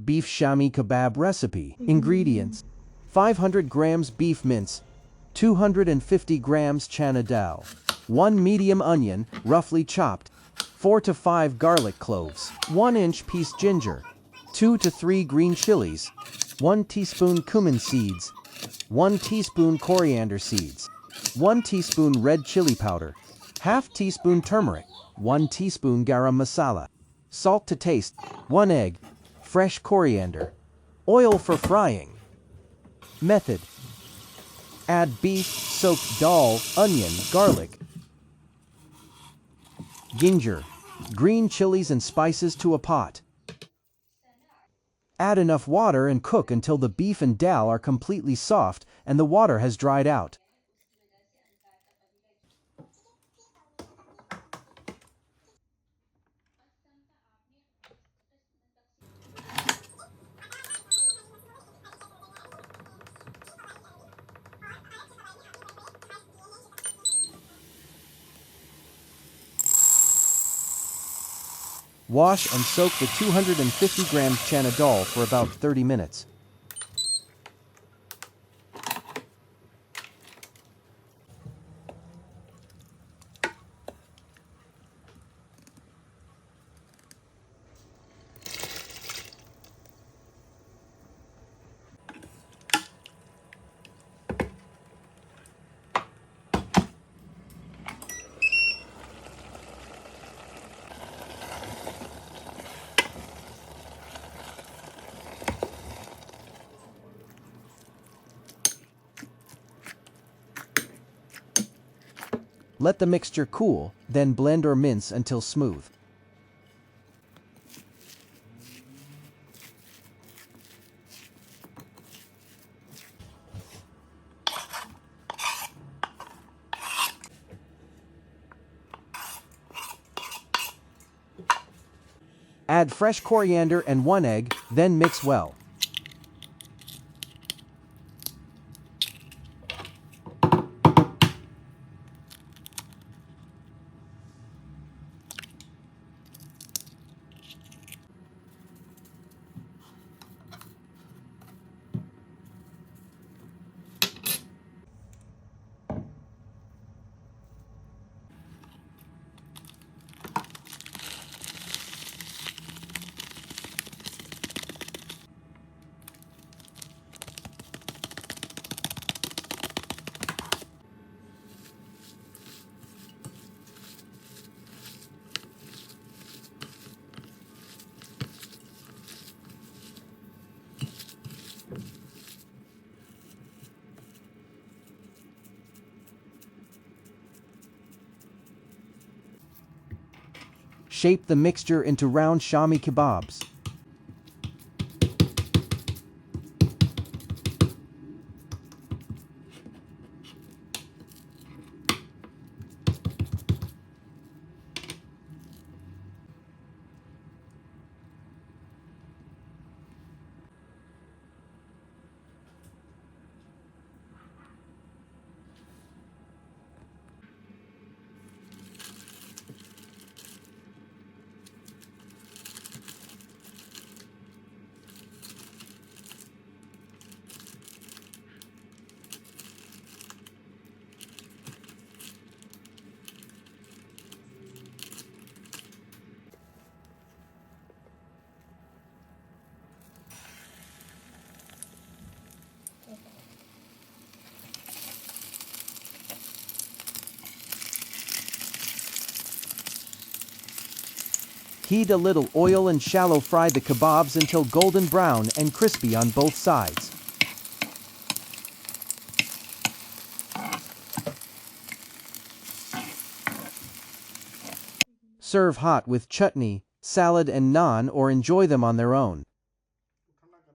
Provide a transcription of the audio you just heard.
Beef Shami Kabab recipe. Ingredients: 500 grams beef mince, 250 grams chana dal, 1 medium onion, roughly chopped, 4 to 5 garlic cloves, 1-inch piece ginger, 2 to 3 green chillies, 1 teaspoon cumin seeds, 1 teaspoon coriander seeds, 1 teaspoon red chili powder, half teaspoon turmeric, 1 teaspoon garam masala, salt to taste, 1 egg, fresh coriander, oil for frying. Method: add beef, soaked dal, onion, garlic, ginger, green chilies and spices to a pot. Add enough water and cook until the beef and dal are completely soft and the water has dried out. Wash and soak the 250 grams chana dal for about 30 minutes. Let the mixture cool, then blend or mince until smooth. Add fresh coriander and 1 egg, then mix well. Shape the mixture into round Shami Kababs. Heat a little oil and shallow fry the kebabs until golden brown and crispy on both sides. Serve hot with chutney, salad and naan or enjoy them on their own.